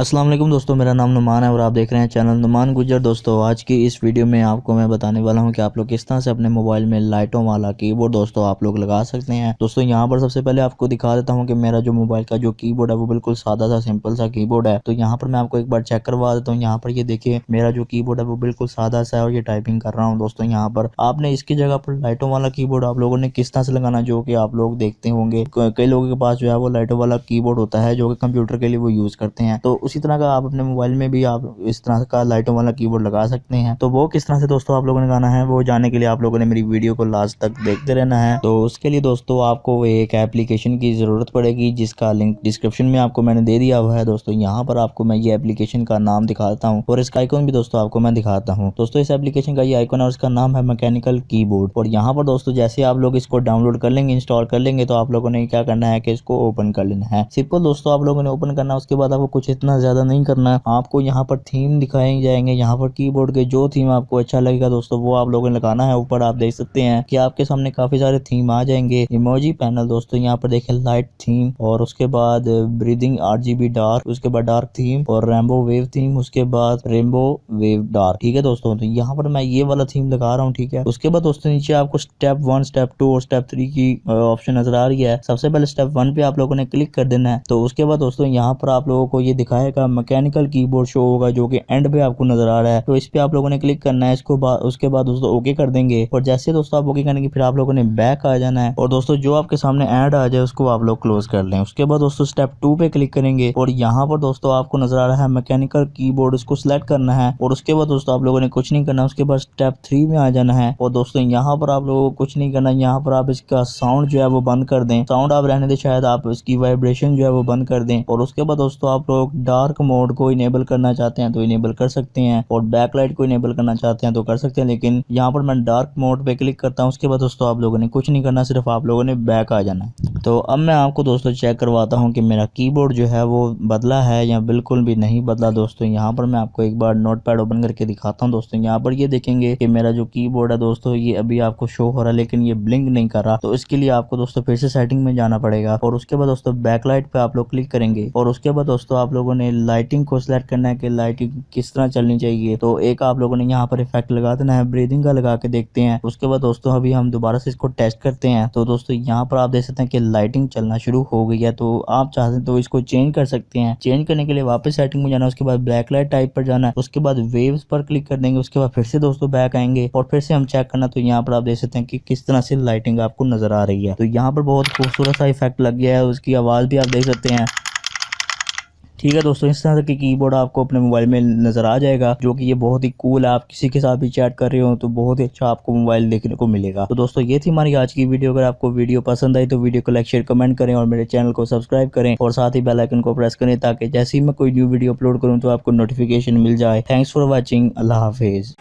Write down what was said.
अस्सलाम वालेकुम दोस्तों, मेरा नाम नुमान है और आप देख रहे हैं चैनल नुमान गुज्जर। दोस्तों आज की इस वीडियो में आपको मैं बताने वाला हूं कि आप लोग किस तरह से अपने मोबाइल में लाइटों वाला कीबोर्ड दोस्तों आप लोग लगा सकते हैं। दोस्तों यहां पर सबसे पहले आपको दिखा देता हूं कि मेरा जो मोबाइल का जो कीबोर्ड है वो बिल्कुल सादा सा सिंपल सा कीबोर्ड है। तो यहाँ पर मैं आपको एक बार चेक करवा देता हूँ। यहाँ पर ये देखिए मेरा जो कीबोर्ड है वो बिल्कुल सादा सा है और ये टाइपिंग कर रहा हूँ। दोस्तों यहाँ पर आपने इसकी जगह पर लाइटों वाला कीबोर्ड आप लोगों ने किस तरह से लगाना, जो कि आप लोग देखते होंगे कई लोगों के पास जो है वो लाइटों वाला कीबोर्ड होता है जो कि कंप्यूटर के लिए वो यूज करते हैं। तो उसी तरह का आप अपने मोबाइल में भी आप इस तरह का लाइटों वाला कीबोर्ड लगा सकते हैं। तो वो किस तरह से दोस्तों आप लोगों ने गाना है वो जानने के लिए आप लोगों ने मेरी वीडियो को लास्ट तक देखते रहना है। तो उसके लिए दोस्तों आपको एक एप्लीकेशन की जरूरत पड़ेगी जिसका लिंक डिस्क्रिप्शन में आपको मैंने दे दिया हुआ है। दोस्तों यहाँ पर आपको मैं ये एप्लीकेशन का नाम दिखाता हूँ और इसका आइकन भी दोस्तों आपको मैं दिखाता हूँ। दोस्तों इस एप्लीकेशन का ये आइकन और इसका नाम है मैकेनिकल कीबोर्ड। और यहाँ पर दोस्तों जैसे आप लोग इसको डाउनलोड कर लेंगे, इंस्टॉल कर लेंगे, तो आप लोगों ने क्या करना है कि इसको ओपन कर लेना है। सिंपल दोस्तों आप लोगों ने ओपन करना है। उसके बाद आपको कुछ इतना ज्यादा नहीं करना, आपको यहाँ पर थीम दिखाए जाएंगे। यहाँ पर कीबोर्ड के जो थीम आपको अच्छा लगेगा दोस्तों वो आप लोगों ने लगाना है। ऊपर आप देख सकते हैं कि आपके सामने काफी सारे थीम आ जाएंगे। इमोजी पैनल दोस्तों यहाँ पर देखें, लाइट थीम, और उसके बाद ब्रीदिंग RGB डार्क, उसके बाद डार्क थीम और रेनबो वेव थीम, उसके बाद रेनबो वेव डार्क। ठीक है दोस्तों, तो यहाँ पर मैं ये वाला थीम लगा रहा हूँ। ठीक है, उसके बाद दोस्तों नीचे आपको स्टेप 1, स्टेप 2 और स्टेप 3 की ऑप्शन नजर आ रही है। सबसे पहले स्टेप 1 पे आप लोगों ने क्लिक कर देना है। तो उसके बाद दोस्तों यहाँ पर आप लोगों को ये दिखाएगा मैकेनिकल कीबोर्ड शो होगा जो कि एंड पे आपको नजर आ रहा है। तो इस पे आप लोगों ने क्लिक करना है। इसको उसके बाद दोस्तों ओके कर देंगे। और जैसे दोस्तों आप ओके करेंगे फिर आप लोगों ने बैक आ जाना है। और दोस्तों जो आपके सामने ऐड आ जाए उसको आप लोग क्लोज कर लें। उसके बाद दोस्तों स्टेप 2 पे क्लिक करेंगे और यहाँ पर दोस्तों आपको नजर आ रहा है मैकेनिकल कीबोर्ड, उसको सिलेक्ट करना है। और उसके बाद दोस्तों आप लोगों ने कुछ नहीं करना। उसके बाद स्टेप 3 में आ जाना है। और दोस्तों यहाँ पर आप लोगों को कुछ नहीं करना। यहाँ पर आप इसका साउंड जो है वो बंद कर दें। साउंड आप रहने दें, शायद आप इसकी वाइब्रेशन जो है वो बंद कर दें। और उसके बाद दोस्तों आप लोग डार्क मोड को इनेबल करना चाहते हैं तो इनेबल कर सकते हैं, और बैकलाइट को इनेबल करना चाहते हैं तो कर सकते हैं। लेकिन यहाँ पर मैं डार्क मोड पे क्लिक करता हूँ। उसके बाद दोस्तों आप लोगों ने कुछ नहीं करना, सिर्फ आप लोगों ने बैक आ जाना है। तो अब मैं आपको दोस्तों चेक करवाता हूँ कि मेरा कीबोर्ड जो है वो बदला है या बिल्कुल भी नहीं बदला। दोस्तों यहाँ पर मैं आपको एक बार नोटपैड ओपन करके दिखाता हूँ। दोस्तों यहाँ पर ये देखेंगे कि मेरा जो कीबोर्ड है दोस्तों ये अभी आपको शो हो रहा है लेकिन ये ब्लिंक नहीं कर रहा। तो इसके लिए आपको दोस्तों फिर से सेटिंग में जाना पड़ेगा और उसके बाद दोस्तों बैकलाइट पे आप लोग क्लिक करेंगे। और उसके बाद दोस्तों आप लोगों ने लाइटिंग को सिलेक्ट करना है कि लाइटिंग किस तरह चलनी चाहिए। तो एक आप लोगों ने यहाँ पर इफेक्ट लगा देना है, ब्रीदिंग का लगा के देखते हैं। उसके बाद दोस्तों अभी हम दोबारा से इसको टेस्ट करते हैं। तो दोस्तों यहाँ पर आप देख सकते हैं कि लाइटिंग चलना शुरू हो गई है। तो आप चाहते हैं तो इसको चेंज कर सकते हैं। चेंज करने के लिए वापस सेटिंग में जाना, उसके बाद ब्लैक लाइट टाइप पर जाना, उसके बाद वेव्स पर क्लिक कर देंगे। उसके बाद फिर से दोस्तों बैक आएंगे और फिर से हम चेक करना। तो यहाँ पर आप देख सकते हैं कि किस तरह से लाइटिंग आपको नजर आ रही है। तो यहाँ पर बहुत खूबसूरत सा इफेक्ट लग गया है, उसकी आवाज भी आप देख सकते हैं। ठीक है दोस्तों, इस तरह की कीबोर्ड आपको अपने मोबाइल में नजर आ जाएगा जो कि ये बहुत ही कूल है। आप किसी के साथ भी चैट कर रहे हो तो बहुत ही अच्छा आपको मोबाइल देखने को मिलेगा। तो दोस्तों ये थी हमारी आज की वीडियो। अगर आपको वीडियो पसंद आई तो वीडियो को लाइक, शेयर, कमेंट करें और मेरे चैनल को सब्सक्राइब करें और साथ ही बेल आइकन को प्रेस करें ताकि जैसे ही मैं कोई न्यू वीडियो अपलोड करूँ तो आपको नोटिफिकेशन मिल जाए। Thanks for watching. Allah Hafiz.